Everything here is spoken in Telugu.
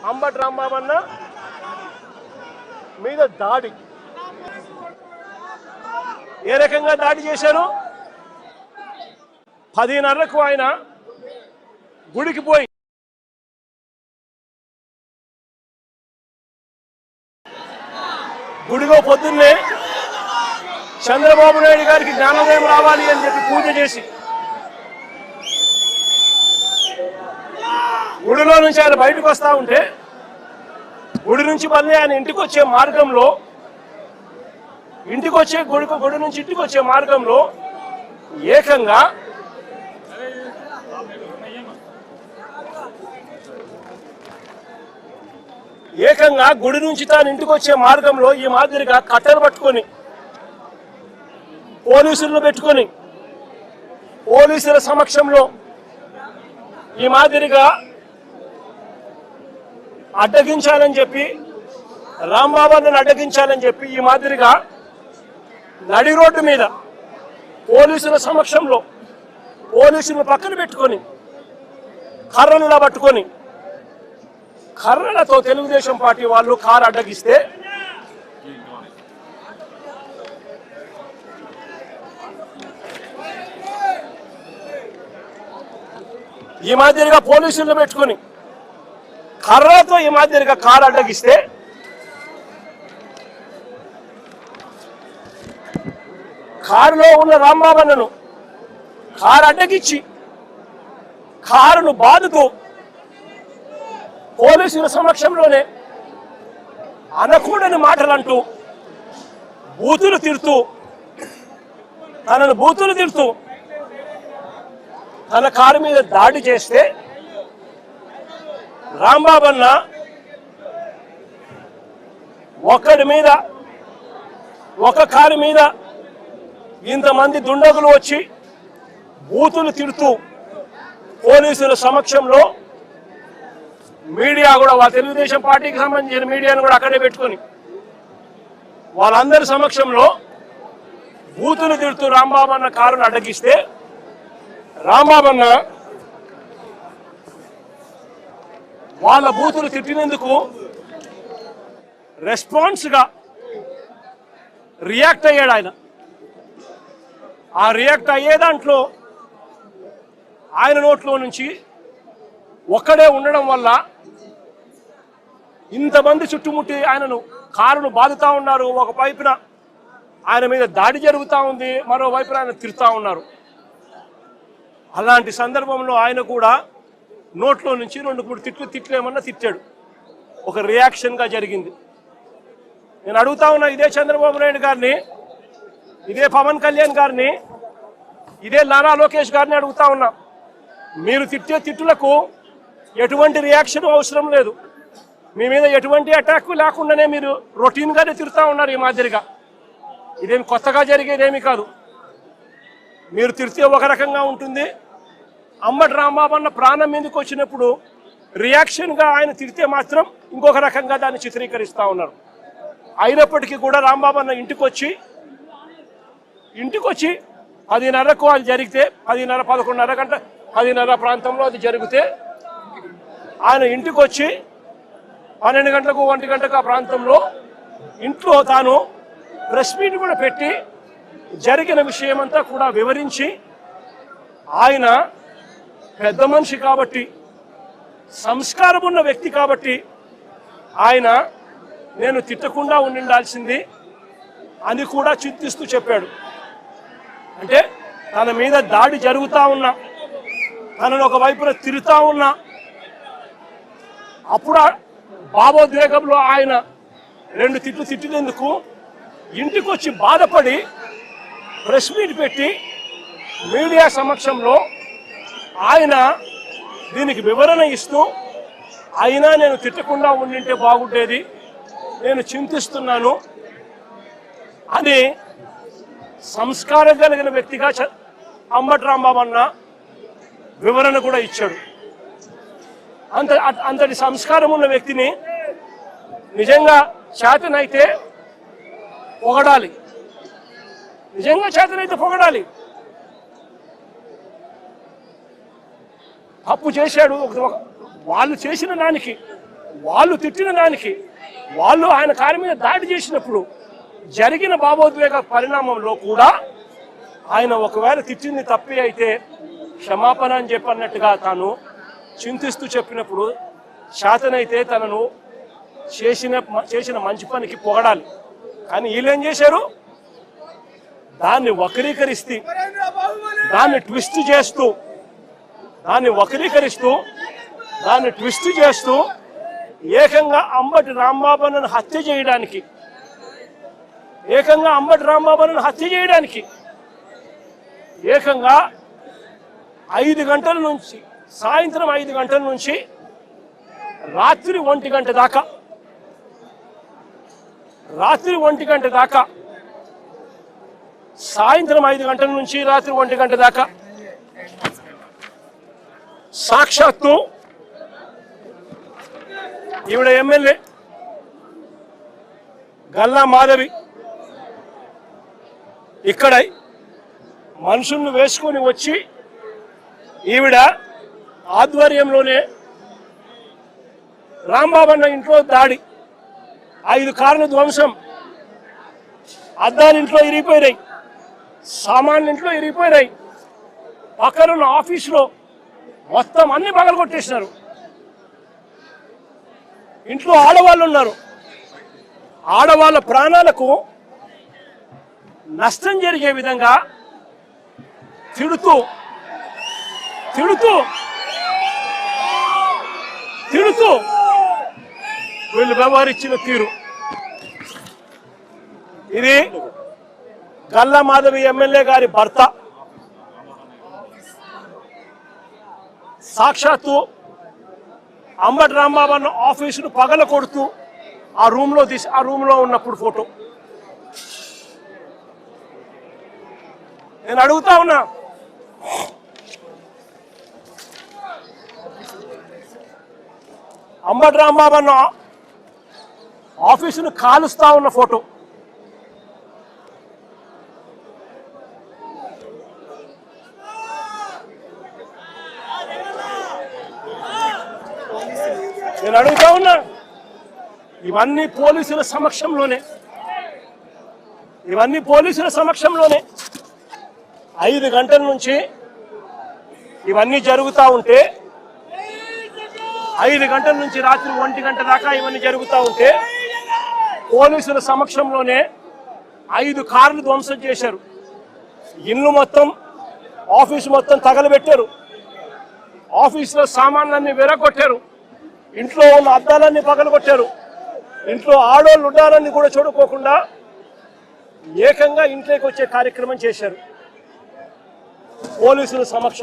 అంబటి రాంబాబన్న మీద దాడి ఏ రకంగా దాడి చేశారు? 10:30కు ఆయన గుడికి పోయి గుడిలో పొద్దున్నే చంద్రబాబు నాయుడు గారికి జ్ఞానోదయం రావాలి అని చెప్పి పూజ చేసి గుడిలో నుంచి ఆయన బయటకు వస్తూ ఉంటే గుడి నుంచి మళ్ళీ ఆయన ఇంటికి వచ్చే మార్గంలో గుడి నుంచి ఇంటికి వచ్చే మార్గంలో ఏకంగా గుడి నుంచి తాను ఇంటికి వచ్చే మార్గంలో ఈ మాదిరిగా కట్టెలు పట్టుకొని పోలీసులను పెట్టుకొని పోలీసుల సమక్షంలో ఈ మాదిరిగా అడ్డగించాలని చెప్పి రాంబాబుని అడ్డగించాలని చెప్పి ఈ మాదిరిగా నడి రోడ్డు మీద పోలీసుల సమక్షంలో పోలీసులను పక్కన పెట్టుకొని కర్రలులా పట్టుకొని కర్రలతో తెలుగుదేశం పార్టీ వాళ్ళు కారు అడ్డగిస్తే ఈ మాదిరిగా పోలీసులను పెట్టుకొని కర్రలతో ఈ మాదిరిగా కారు అడ్డగిస్తే కారులో ఉన్న రాంబాబన్నను కారు అడ్డగిచ్చి కారును బాదుతూ పోలీసుల సమక్షంలోనే అనకూడని మాటలంటూ బూతులు తిడుతూ తన కారు మీద దాడి చేస్తే రాంబాబన్న ఒక కారు మీద ఇంతమంది దుండగులు వచ్చి బూతులు తిడుతూ పోలీసుల సమక్షంలో మీడియా కూడా వాళ్ళ తెలుగుదేశం పార్టీకి సంబంధించిన మీడియాను కూడా అక్కడే పెట్టుకొని వాళ్ళందరి సమక్షంలో బూతులు తిడుతూ రాంబాబన్న కారును అడ్డగిస్తే రాంబాబన్న వాళ్ళ బూతులు తిట్టినందుకు రెస్పాన్స్గా రియాక్ట్ అయ్యాడు ఆయన. ఆ రియాక్ట్ అయ్యే దాంట్లో ఆయన నోట్లో నుంచి ఒక్కడే ఉండడం వల్ల ఇంతమంది చుట్టుముట్టి ఆయనను కారును బాదుతా ఉన్నారు. ఒక వైపున ఆయన మీద దాడి జరుగుతూ ఉంది, మరోవైపున ఆయన తిడుతూ ఉన్నారు. అలాంటి సందర్భంలో ఆయన కూడా నోట్లో నుంచి 2-3 తిట్లేమన్నా తిట్టాడు. ఒక రియాక్షన్గా జరిగింది. నేను అడుగుతా ఉన్నా ఇదే చంద్రబాబు నాయుడు గారిని, ఇదే పవన్ కళ్యాణ్ గారిని, ఇదే నారా లోకేష్ గారిని అడుగుతా ఉన్నా, మీరు తిట్టే తిట్టులకు ఎటువంటి రియాక్షన్ అవసరం లేదు, మీ మీద ఎటువంటి అటాక్ లేకుండానే మీరు రొటీన్గానే తిడుతూ ఉన్నారు. ఈ మాదిరిగా ఇదేమి కొత్తగా జరిగేదేమీ కాదు. మీరు తిడితే ఒక రకంగా ఉంటుంది, అంబటి రాంబాబన్న ప్రాణం మీదకి వచ్చినప్పుడు రియాక్షన్గా ఆయన తిడితే మాత్రం ఇంకొక రకంగా దాన్ని చిత్రీకరిస్తూ ఉన్నారు. అయినప్పటికీ కూడా రాంబాబన్న ఇంటికి వచ్చి 10:30కు అది జరిగితే 10:30-11:30 గంట 10:30 ప్రాంతంలో అది జరిగితే ఆయన ఇంటికి వచ్చి 12 గంటలకు 1 గంటకు ఆ ప్రాంతంలో ఇంట్లో తాను ప్రెస్ మీట్ కూడా పెట్టి జరిగిన విషయమంతా కూడా వివరించి, ఆయన పెద్ద మనిషి కాబట్టి, సంస్కారం ఉన్న వ్యక్తి కాబట్టి ఆయన నేను తిట్టకుండా ఉండాల్సింది అని కూడా చింతిస్తూ చెప్పాడు. అంటే తన మీద దాడి జరుగుతూ ఉన్నా, తనను ఒకవైపున తిరుగుతూ ఉన్నా, అప్పుడు భావోద్వేగంలో ఆయన 2 తిట్టినందుకు ఇంటికి వచ్చి బాధపడి ప్రెస్ మీట్ పెట్టి మీడియా సమక్షంలో ఆయన దీనికి వివరణ ఇస్తూ, అయినా నేను తిట్టకుండా ఉండింటే బాగుండేది, నేను చింతిస్తున్నాను అని సంస్కారం కలిగిన వ్యక్తిగా అంబటి రాంబాబన్న వివరణ కూడా ఇచ్చాడు. అంతటి సంస్కారం ఉన్న వ్యక్తిని నిజంగా చేతనైతే పొగడాలి, నిజంగా చేతనైతే పొగడాలి. తప్పు చేశాడు, వాళ్ళు చేసిన దానికి వాళ్ళు తిట్టిన దానికి, వాళ్ళు ఆయన కారు మీద దాడి చేసినప్పుడు జరిగిన భావోద్వేగ పరిణామంలో కూడా ఆయన ఒకవేళ తిట్టింది తప్పి అయితే క్షమాపణ అని చెప్పన్నట్టుగా తాను చింతిస్తూ చెప్పినప్పుడు శాతనైతే తనను చేసిన మంచి పనికి పొగడాలి. కానీ వీళ్ళేం చేశారు, దాన్ని వక్రీకరిస్తూ, దాన్ని ట్విస్ట్ చేస్తూ, ఏకంగా అంబటి రాంబాబును హత్య చేయడానికి ఏకంగా 5 గంటల నుంచి, సాయంత్రం 5 గంటల నుంచి రాత్రి 1 గంట దాకా, సాయంత్రం 5 గంటల నుంచి రాత్రి 1 గంట దాకా సాక్షాత్తు ఈవిడ ఎమ్మెల్యే గల్లా మాధవి ఇక్కడ మనుషులను వేసుకొని వచ్చి ఈవిడ ఆధ్వర్యంలోనే రాంబాబన్న ఇంట్లో దాడి, 5 కార్ల ధ్వంసం, అద్దాలు ఇంట్లో ఇరిగిపోయినాయి, సామాన్లు ఇంట్లో ఇరిగిపోయినాయి, పక్కనున్న ఆఫీసులో మొత్తం అన్ని పగలగొట్టేసినారు. ఇంట్లో ఆడవాళ్ళు ఉన్నారు, ఆడవాళ్ళ ప్రాణాలకు నష్టం జరిగే విధంగా తిడుతూ వీళ్ళు వ్యవహరించిన తీరు ఇది. గల్లా మాధవి ఎమ్మెల్యే గారి భర్త సాక్షాత్తు అంబటి రాంబాబు ఆఫీసును పగల కొడుతూ ఆ రూమ్లో ఉన్నప్పుడు ఫోటో. నేను అడుగుతా ఉన్నా, అంబటి రాంబాబు ఆఫీసును కాలుస్తా ఉన్న ఫోటో. నేను అడుగుతా ఉన్నా, ఇవన్నీ పోలీసుల సమక్షంలోనే 5 గంటల నుంచి ఇవన్నీ జరుగుతూ ఉంటే, 5 గంటల నుంచి రాత్రి 1 గంట దాకా ఇవన్నీ జరుగుతూ ఉంటే పోలీసుల సమక్షంలోనే 5 కార్లు ధ్వంసం చేశారు. ఇల్లు మొత్తం, ఆఫీసు మొత్తం తగలబెట్టారు, ఆఫీసులో సామాన్లన్నీ విరగొట్టారు, ఇంట్లో ఉన్న అద్దాలన్నీ పగలగొట్టారు, ఇంట్లో ఆడోళ్ళు ఉండాలని కూడా చూడుకోకుండా ఏకంగా ఇంట్లోకి వచ్చే కార్యక్రమం చేశారు పోలీసుల సమక్షం.